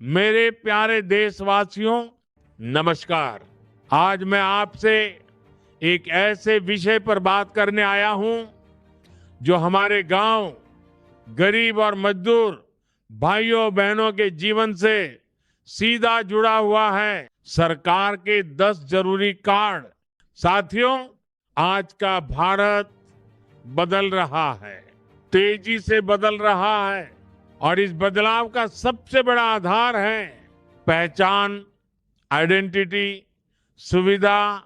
मेरे प्यारे देशवासियों, नमस्कार। आज मैं आपसे एक ऐसे विषय पर बात करने आया हूं जो हमारे गांव, गरीब और मजदूर भाइयों बहनों के जीवन से सीधा जुड़ा हुआ है। सरकार के 10 जरूरी कार्ड। साथियों, आज का भारत बदल रहा है, तेजी से बदल रहा है और इस बदलाव का सबसे बड़ा आधार है पहचान, आइडेंटिटी, सुविधा,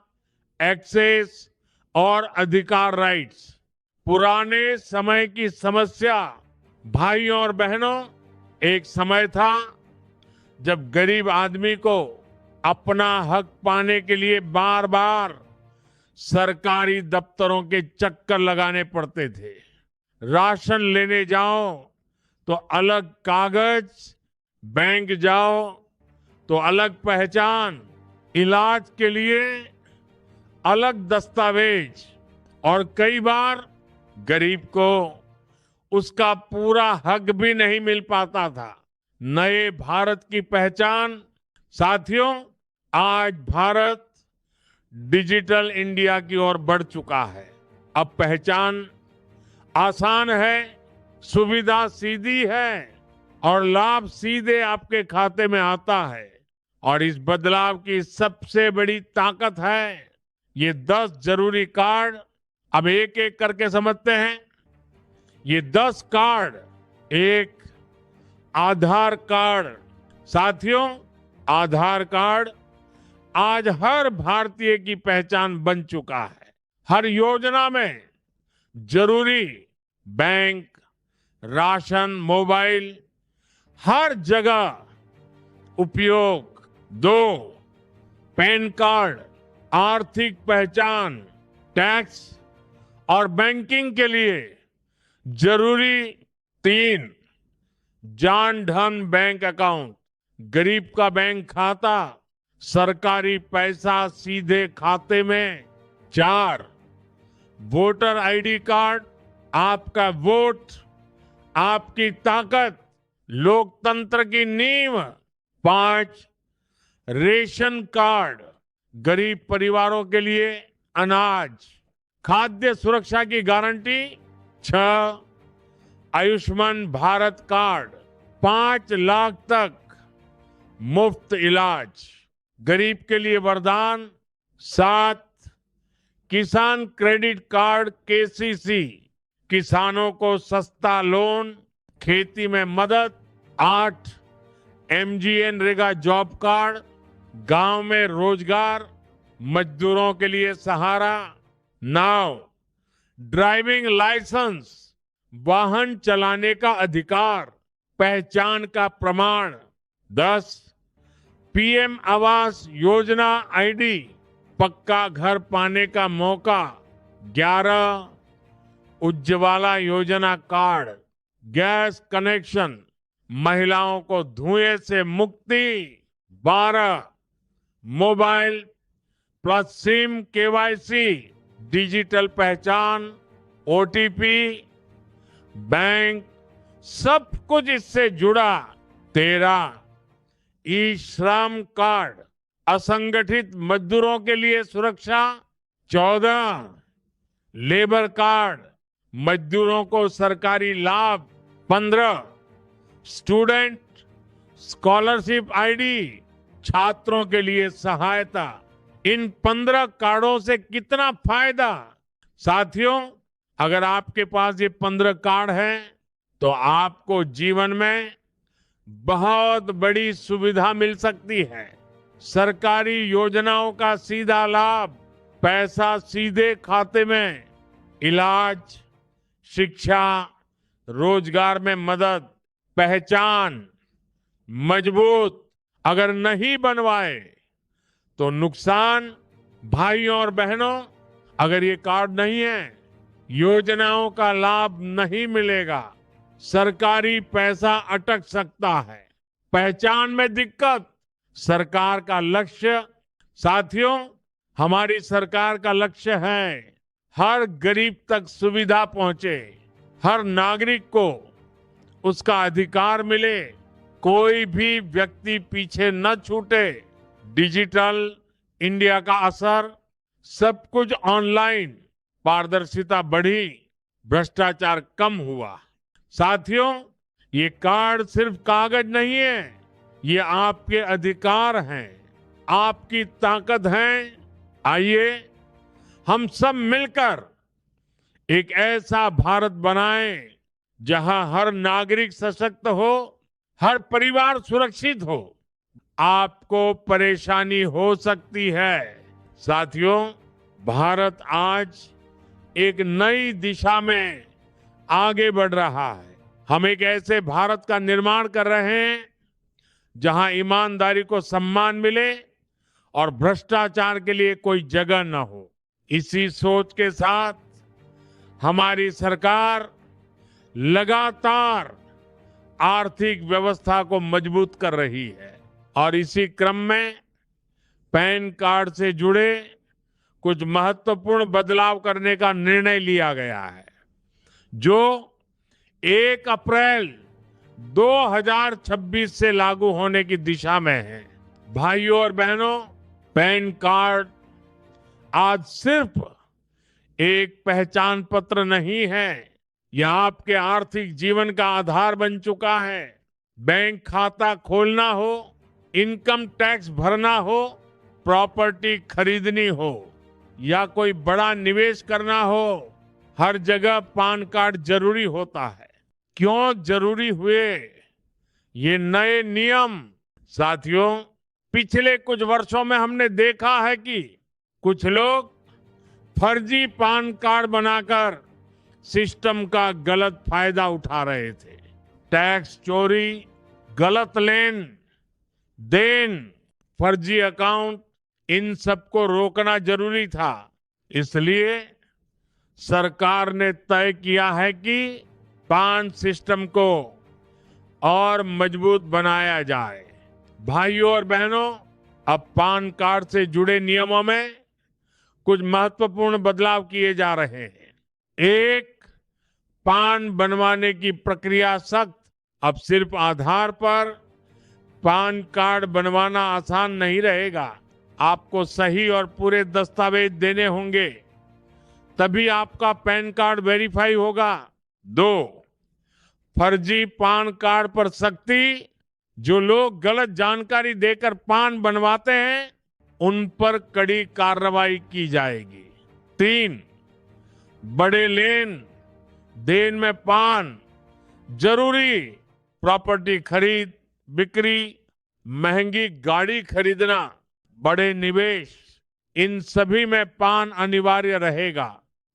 एक्सेस और अधिकार, राइट्स। पुराने समय की समस्या, भाइयों और बहनों, एक समय था जब गरीब आदमी को अपना हक पाने के लिए बार बार सरकारी दफ्तरों के चक्कर लगाने पड़ते थे। राशन लेने जाओ तो अलग कागज, बैंक जाओ तो अलग पहचान, इलाज के लिए अलग दस्तावेज, और कई बार गरीब को उसका पूरा हक भी नहीं मिल पाता था। नए भारत की पहचान। साथियों, आज भारत डिजिटल इंडिया की ओर बढ़ चुका है। अब पहचान आसान है, सुविधा सीधी है और लाभ सीधे आपके खाते में आता है। और इस बदलाव की सबसे बड़ी ताकत है ये 10 जरूरी कार्ड। अब एक एक करके समझते हैं। ये 10 कार्ड। एक, आधार कार्ड। साथियों, आधार कार्ड आज हर भारतीय की पहचान बन चुका है। हर योजना में जरूरी बैंक, राशन, मोबाइल, हर जगह उपयोग। 2, पैन कार्ड, आर्थिक पहचान, टैक्स और बैंकिंग के लिए जरूरी। 3, जान धन बैंक अकाउंट, गरीब का बैंक खाता, सरकारी पैसा सीधे खाते में। 4, वोटर आईडी कार्ड, आपका वोट, आपकी ताकत, लोकतंत्र की नींव। 5, रेशन कार्ड, गरीब परिवारों के लिए अनाज, खाद्य सुरक्षा की गारंटी। 6, आयुष्मान भारत कार्ड, 5 लाख तक मुफ्त इलाज, गरीब के लिए वरदान। 7, किसान क्रेडिट कार्ड केसीसी, किसानों को सस्ता लोन, खेती में मदद। 8, एमजीएनरेगा जॉब कार्ड, गांव में रोजगार, मजदूरों के लिए सहारा। 9, ड्राइविंग लाइसेंस, वाहन चलाने का अधिकार, पहचान का प्रमाण। 10, पीएम आवास योजना आईडी, पक्का घर पाने का मौका। 11, उज्ज्वला योजना कार्ड, गैस कनेक्शन, महिलाओं को धुएं से मुक्ति। 12, mobile plus SIM KYC, digital पहचान, ओटीपी, बैंक, सब कुछ इससे जुड़ा। 13, ई श्रम कार्ड, असंगठित मजदूरों के लिए सुरक्षा। 14, लेबर कार्ड, मजदूरों को सरकारी लाभ। 15, स्टूडेंट स्कॉलरशिप आईडी, छात्रों के लिए सहायता। इन 15 कार्डों से कितना फायदा। साथियों, अगर आपके पास ये 15 कार्ड हैं तो आपको जीवन में बहुत बड़ी सुविधा मिल सकती है। सरकारी योजनाओं का सीधा लाभ, पैसा सीधे खाते में, इलाज, शिक्षा, रोजगार में मदद। पहचान मजबूत अगर नहीं बनवाए तो नुकसान। भाइयों और बहनों, अगर ये कार्ड नहीं है, योजनाओं का लाभ नहीं मिलेगा, सरकारी पैसा अटक सकता है, पहचान में दिक्कत। सरकार का लक्ष्य, साथियों, हमारी सरकार का लक्ष्य है हर गरीब तक सुविधा पहुंचे, हर नागरिक को उसका अधिकार मिले, कोई भी व्यक्ति पीछे न छूटे। डिजिटल इंडिया का असर, सब कुछ ऑनलाइन, पारदर्शिता बढ़ी, भ्रष्टाचार कम हुआ। साथियों, ये कार्ड सिर्फ कागज नहीं है, ये आपके अधिकार हैं, आपकी ताकत है। आइए हम सब मिलकर एक ऐसा भारत बनाएं जहां हर नागरिक सशक्त हो, हर परिवार सुरक्षित हो। आपको परेशानी हो सकती है। साथियों, भारत आज एक नई दिशा में आगे बढ़ रहा है। हम एक ऐसे भारत का निर्माण कर रहे हैं जहां ईमानदारी को सम्मान मिले और भ्रष्टाचार के लिए कोई जगह न हो। इसी सोच के साथ हमारी सरकार लगातार आर्थिक व्यवस्था को मजबूत कर रही है और इसी क्रम में पैन कार्ड से जुड़े कुछ महत्वपूर्ण बदलाव करने का निर्णय लिया गया है, जो 1 अप्रैल 2026 से लागू होने की दिशा में है। भाइयों और बहनों, पैन कार्ड आज सिर्फ एक पहचान पत्र नहीं है, यह आपके आर्थिक जीवन का आधार बन चुका है। बैंक खाता खोलना हो, इनकम टैक्स भरना हो, प्रॉपर्टी खरीदनी हो या कोई बड़ा निवेश करना हो, हर जगह पैन कार्ड जरूरी होता है। क्यों जरूरी हुए ये नए नियम? साथियों, पिछले कुछ वर्षों में हमने देखा है कि कुछ लोग फर्जी पैन कार्ड बनाकर सिस्टम का गलत फायदा उठा रहे थे। टैक्स चोरी, गलत लेन देन, फर्जी अकाउंट, इन सबको रोकना जरूरी था। इसलिए सरकार ने तय किया है कि पैन सिस्टम को और मजबूत बनाया जाए। भाइयों और बहनों, अब पैन कार्ड से जुड़े नियमों में कुछ महत्वपूर्ण बदलाव किए जा रहे हैं। एक, पैन बनवाने की प्रक्रिया सख्त। अब सिर्फ आधार पर पैन कार्ड बनवाना आसान नहीं रहेगा। आपको सही और पूरे दस्तावेज देने होंगे, तभी आपका पैन कार्ड वेरीफाई होगा। 2, फर्जी पैन कार्ड पर सख्ती। जो लोग गलत जानकारी देकर पैन बनवाते हैं, उन पर कड़ी कार्रवाई की जाएगी। 3, बड़े लेन देन में पैन जरूरी। प्रॉपर्टी खरीद बिक्री, महंगी गाड़ी खरीदना, बड़े निवेश, इन सभी में पैन अनिवार्य रहेगा।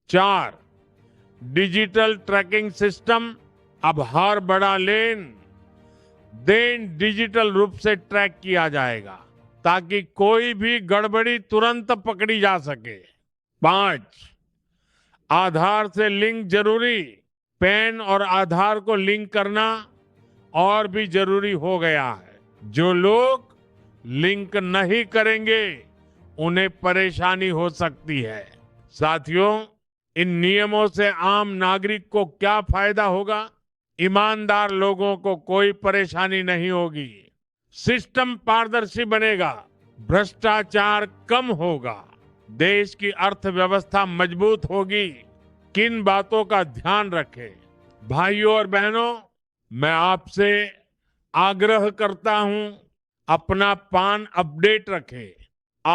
4, डिजिटल ट्रैकिंग सिस्टम। अब हर बड़ा लेन देन डिजिटल रूप से ट्रैक किया जाएगा ताकि कोई भी गड़बड़ी तुरंत पकड़ी जा सके। 5, आधार से लिंक जरूरी। पैन और आधार को लिंक करना और भी जरूरी हो गया है। जो लोग लिंक नहीं करेंगे, उन्हें परेशानी हो सकती है। साथियों, इन नियमों से आम नागरिक को क्या फायदा होगा? ईमानदार लोगों को कोई परेशानी नहीं होगी, सिस्टम पारदर्शी बनेगा, भ्रष्टाचार कम होगा, देश की अर्थव्यवस्था मजबूत होगी। किन बातों का ध्यान रखें? भाइयों और बहनों, मैं आपसे आग्रह करता हूं, अपना पैन अपडेट रखें।